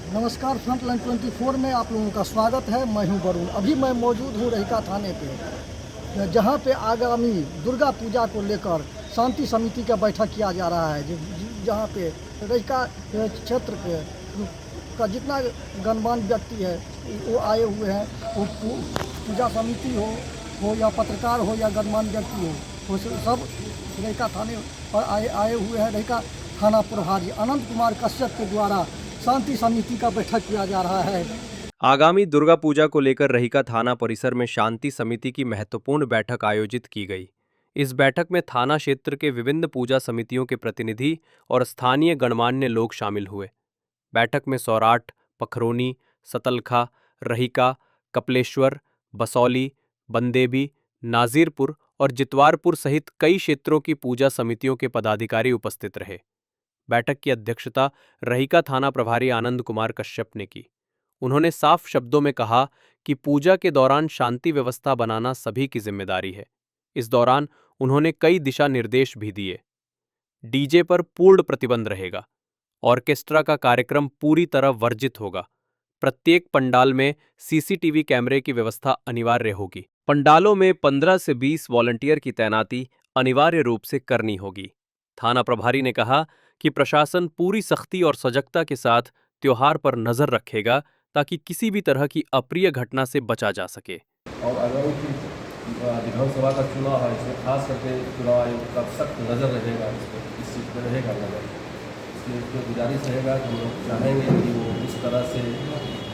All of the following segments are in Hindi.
नमस्कार, फ्रंटलाइन 24 में आप लोगों का स्वागत है। मैं हूं वरुण। अभी मैं मौजूद हूं रहिका थाने पे, जहां पे आगामी दुर्गा पूजा को लेकर शांति समिति का बैठक किया जा रहा है। जहां पे रहिका क्षेत्र के का जितना गणमान्य व्यक्ति है वो आए हुए हैं। वो पूजा समिति हो या पत्रकार हो या गणमान्य व्यक्ति हो, वो सब रहिका थाने पर आए हुए हैं। रहिका थाना प्रभारी अनंत कुमार कश्यप के द्वारा शांति समिति का बैठक किया जा रहा है। आगामी दुर्गा पूजा को लेकर रहिका थाना परिसर में शांति समिति की महत्वपूर्ण बैठक आयोजित की गई। इस बैठक में थाना क्षेत्र के विभिन्न पूजा समितियों के प्रतिनिधि और स्थानीय गणमान्य लोग शामिल हुए। बैठक में सौराठ, पखरौनी, सतलखा, रहिका, कपिलेश्वर, बसौली, बंदेबी, नाजीरपुर और जितवारपुर सहित कई क्षेत्रों की पूजा समितियों के पदाधिकारी उपस्थित रहे। बैठक की अध्यक्षता रहिका थाना प्रभारी आनंद कुमार कश्यप ने की। उन्होंने साफ शब्दों में कहा कि पूजा के दौरान शांति व्यवस्था बनाना सभी की जिम्मेदारी है। इस दौरान उन्होंने कई दिशा निर्देश भी दिए। डीजे पर पूर्ण प्रतिबंध रहेगा। ऑर्केस्ट्रा का कार्यक्रम पूरी तरह वर्जित होगा। प्रत्येक पंडाल में सीसीटीवी कैमरे की व्यवस्था अनिवार्य होगी। पंडालों में 15 से 20 वॉलंटियर की तैनाती अनिवार्य रूप से करनी होगी। थाना प्रभारी ने कहा कि प्रशासन पूरी सख्ती और सजगता के साथ त्योहार पर नजर रखेगा ताकि किसी भी तरह की अप्रिय घटना से बचा जा सके। और आगामी विधानसभा का चुनाव है, इसमें खास करके चुनाव आयोग का सख्त नज़र रहेगा, इस चीज़ पर रहेगा नज़र। इसलिए उसमें गुजारिश रहेगा कि हम लोग चाहेंगे कि वो इस तरह से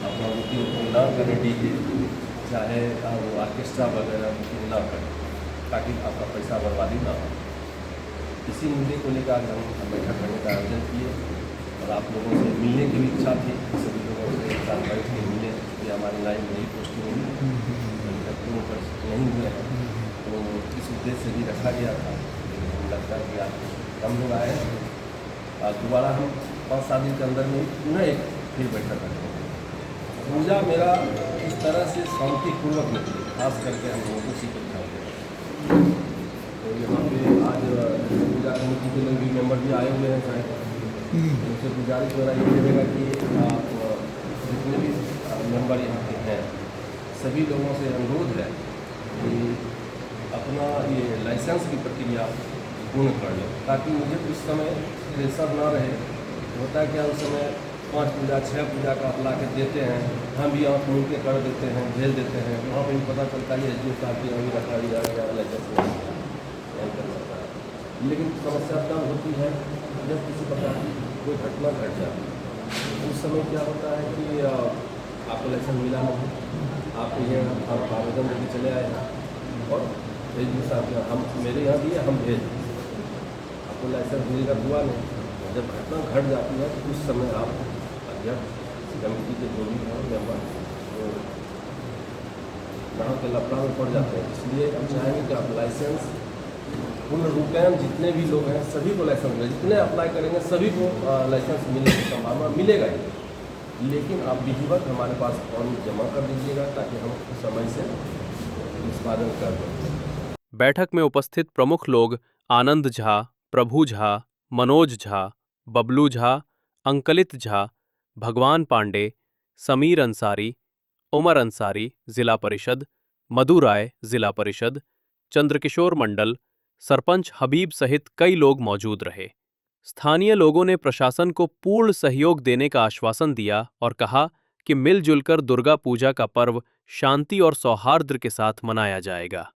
अपना बुकिंग ना करें, डीजे चाहे वो ऑर्केस्ट्रा वगैरह बुकिंग ना करें, ताकि आपका पैसा बर्बादी ना हो। इसी मुद्दे को लेकर आज हम बैठक करने का आयोजन किए और आप लोगों से मिलने की भी इच्छा थी। सभी लोगों से एक साथ बैठ के मिले कि हमारी लाइन नई पोस्टिंग हुई पर नहीं हुए हैं, तो इस उद्देश्य से भी रखा गया था। लेकिन लगता है कि आज कम लोग आए हैं। दोबारा हम 5-7 दिन के अंदर में पुनः एक फिर बैठक करते हैं। पूजा मेरा इस तरह से शांतिपूर्वक निकले, खास करके हम लोगों को सीख दिखाते हैं। तो यहाँ पे आज पूजा कमेटी के लोग भी मेंबर भी आए हुए हैं शायद। उनसे गुजारिश हो रहा ये रहेगा कि आप जितने भी मेंबर यहाँ के हैं सभी लोगों से अनुरोध है कि अपना ये लाइसेंस की प्रक्रिया पूर्ण कर लो, ताकि मुझे उस समय प्रेशर ना रहे। होता है क्या, उस समय 5 पूजा 6 पूजा का आप ला के देते हैं, हम भी आँख मूंद के कर देते हैं, भेज देते हैं। वहाँ पर भी पता चलता है एस डी ओ साहब की अभी रखा गया लाइसेंस नहीं कर सकता है। लेकिन समस्या तब होती है जब किसी प्रकार की कोई घटना घट जाती है। उस समय क्या होता है कि आपको लाइसेंस मिला नहीं, आप ये आवेदन लेके चले आए हैं और एस डी ओ साहब हम मेरे यहाँ दिए, हम भेज आपको लाइसेंस मिलेगा हुआ नहीं। जब घटना घट जाती है तो उस समय आप अध्यक्ष कमेटी के जो भी हैं मेंबर तो यहाँ के लफड़ा में पड़ जाते हैं। इसलिए हम चाहेंगे कि आप लाइसेंस पूर्ण रूपेण जितने भी लोग हैं सभी को लाइसेंस मिले, जितने अप्लाई करेंगे सभी को लाइसेंस मिलने की संभावना मिलेगा ही। लेकिन आप विधिवत हमारे पास फॉर्म जमा कर दीजिएगा ताकि हम समय से निष्पादन कर दें। बैठक में उपस्थित प्रमुख लोग आनंद झा, प्रभु झा, मनोज झा, बबलू झा, अंकलित झा, भगवान पांडे, समीर अंसारी, उमर अंसारी जिला परिषद, मधु राय जिला परिषद, चंद्रकिशोर मंडल, सरपंच हबीब सहित कई लोग मौजूद रहे। स्थानीय लोगों ने प्रशासन को पूर्ण सहयोग देने का आश्वासन दिया और कहा कि मिलजुल कर दुर्गा पूजा का पर्व शांति और सौहार्द के साथ मनाया जाएगा।